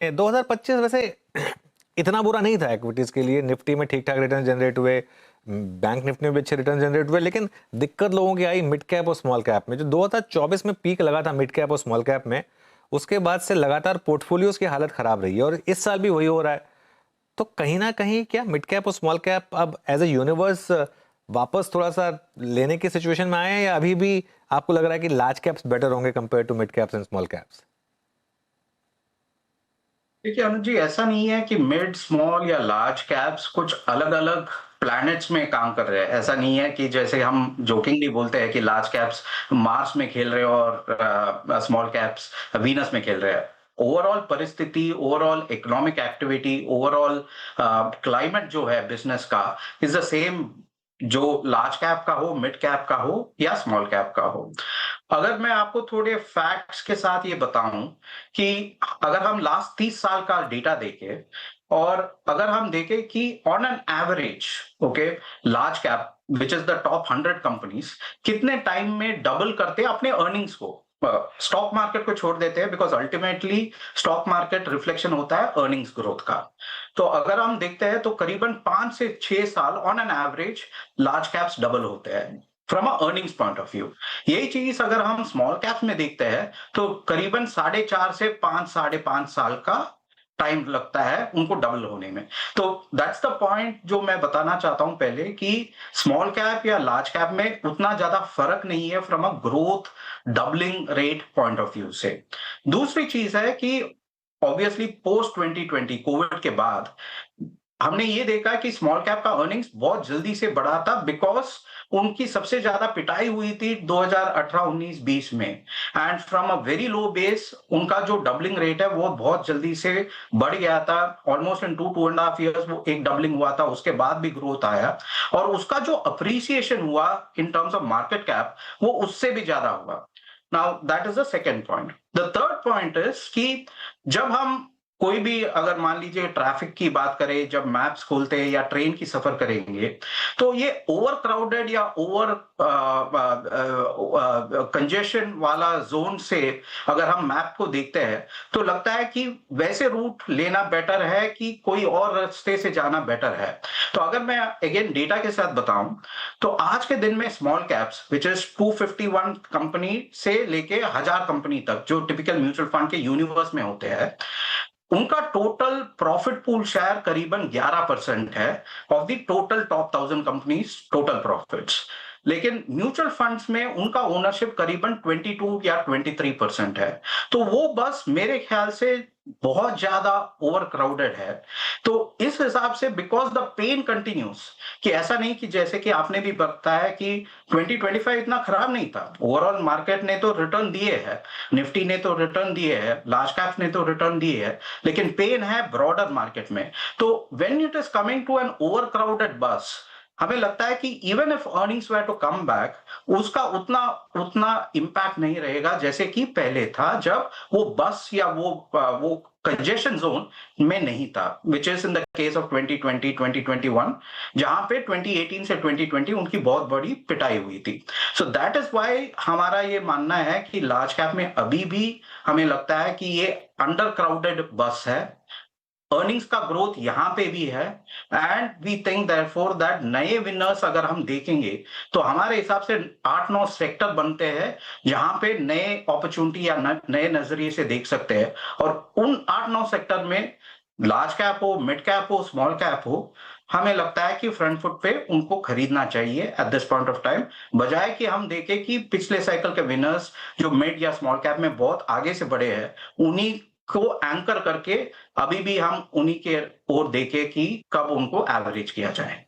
2025 वैसे इतना बुरा नहीं था इक्विटीज के लिए। निफ्टी में ठीक ठाक रिटर्न जनरेट हुए, बैंक निफ्टी में भी अच्छे रिटर्न जनरेट हुए, लेकिन दिक्कत लोगों की आई मिड कैप और स्मॉल कैप में। जो 2024 में पीक लगा था मिड कैप और स्मॉल कैप में, उसके बाद से लगातार पोर्टफोलियोज की हालत खराब रही है और इस साल भी वही हो रहा है। तो कहीं ना कहीं क्या मिड कैप और स्मॉल कैप अब एज ए यूनिवर्स वापस थोड़ा सा लेने की सिचुएशन में आए हैं, या अभी भी आपको लग रहा है कि लार्ज कैप्स बेटर होंगे compare to mid caps and small caps? देखिए अनुज जी, ऐसा नहीं है कि मिड स्मॉल या लार्ज कैप्स कुछ अलग अलग प्लैनेट्स में काम कर रहे हैं। ऐसा नहीं है कि जैसे हम जोकिंगली बोलते हैं कि लार्ज कैप्स मार्स में खेल रहे हैं और स्मॉल कैप्स वीनस में खेल रहे हैं। ओवरऑल परिस्थिति, overall economic activity, overall climate जो है बिजनेस का इज द सेम, जो लार्ज कैप का हो, मिड कैप का हो या स्मॉल कैप का हो। अगर मैं आपको थोड़े फैक्ट्स के साथ ये बताऊं कि अगर हम लास्ट 30 साल का डेटा देखें और अगर हम देखें कि on an average, okay, large cap which is the top 100 companies कितने टाइम में डबल करते हैं अपने अर्निंग्स को। स्टॉक मार्केट को छोड़ देते हैं because ultimately stock market reflection होता है अर्निंग्स ग्रोथ का। तो अगर हम देखते हैं तो करीबन 5 से 6 साल on an average large caps double होते हैं from a earnings point of view. यही चीज अगर हम स्मॉल कैप में देखते हैं तो करीबन 4.5 से 5.5 साल का टाइम लगता है उनको डबल होने में। तो दैट्स द पॉइंट जो मैं बताना चाहता हूं पहले, कि स्मॉल कैप या लार्ज कैप में उतना ज्यादा फर्क नहीं है from a growth doubling rate point of view से। दूसरी चीज है कि ऑब्वियसली पोस्ट 2020 कोविड के बाद हमने ये देखा कि स्मॉल कैप का अर्निंग्स बहुत जल्दी से बढ़ा था बिकॉज उनकी सबसे ज्यादा पिटाई हुई थी 2018-19-20 में, and from a very low base उनका जो डबलिंग रेट है वो बहुत जल्दी से बढ़ गया था। ऑलमोस्ट इन 2.5 ईयर्स वो एक डबलिंग हुआ था, उसके बाद भी ग्रोथ आया और उसका जो अप्रिसिएशन हुआ in terms of market cap वो उससे भी ज्यादा हुआ। Now that is the second point. The third point is कि जब हम कोई भी, अगर मान लीजिए ट्रैफिक की बात करें, जब मैप्स खोलते हैं या ट्रेन की सफर करेंगे तो ये ओवर क्राउडेड या ओवर कंजेशन वाला जोन से अगर हम मैप को देखते हैं तो लगता है कि वैसे रूट लेना बेटर है कि कोई और रास्ते से जाना बेटर है। तो अगर मैं अगेन डेटा के साथ बताऊं तो आज के दिन में small caps which is 251 company से लेके 1000 कंपनी तक जो टिपिकल म्यूचुअल फंड के यूनिवर्स में होते हैं, उनका टोटल प्रॉफिट पूल शेयर करीबन 11% है of the total top 1000 companies total profits. लेकिन म्यूचुअल फंड्स में उनका ओनरशिप करीबन 22 या 23% है। तो वो बस मेरे ख्याल से बहुत ज्यादा ओवर क्राउडेड है। तो इस हिसाब से बिकॉज द पेन कंटिन्यूस, कि ऐसा नहीं कि जैसे कि आपने भी बताया कि 2025 इतना खराब नहीं था, ओवरऑल मार्केट ने तो रिटर्न दिए हैं, निफ्टी ने तो रिटर्न दिए हैं, लार्ज कैप्स ने तो रिटर्न दिए हैं, लेकिन पेन है ब्रॉडर मार्केट में। तो when it is coming to an over crowded bus, हमें लगता है कि even if earnings were to come back, उसका उतना उतना इंपैक्ट नहीं रहेगा जैसे कि पहले था जब वो बस या वो कंजेशन जोन में नहीं था, which is in the case of 2020 2021, जहां पे 2018 से 2020 उनकी बहुत बड़ी पिटाई हुई थी। सो दैट इज व्हाई हमारा ये मानना है कि लार्ज कैप में अभी भी हमें लगता है कि ये अंडर क्राउडेड बस है। अर्निंग्स का ग्रोथ यहां पे भी है and we think therefore that नए विनर्स अगर हम देखेंगे तो हमारे हिसाब से 8-9 सेक्टर बनते हैं जहां पे नए अपॉर्चुनिटी या नए नजरिए से देख सकते हैं, और उन 8-9 सेक्टर में लार्ज कैप हो, मिड कैप हो, स्मॉल कैप हो, हमें लगता है कि फ्रंट फुट पे उनको खरीदना चाहिए at this point of time, बजाय कि हम देखें कि पिछले साइकिल के विनर्स जो मिड या स्मॉल कैप में बहुत आगे से बढ़े हैं उन्हीं को एंकर करके अभी भी हम उन्हीं के ओर देखें कि कब उनको एवरेज किया जाए।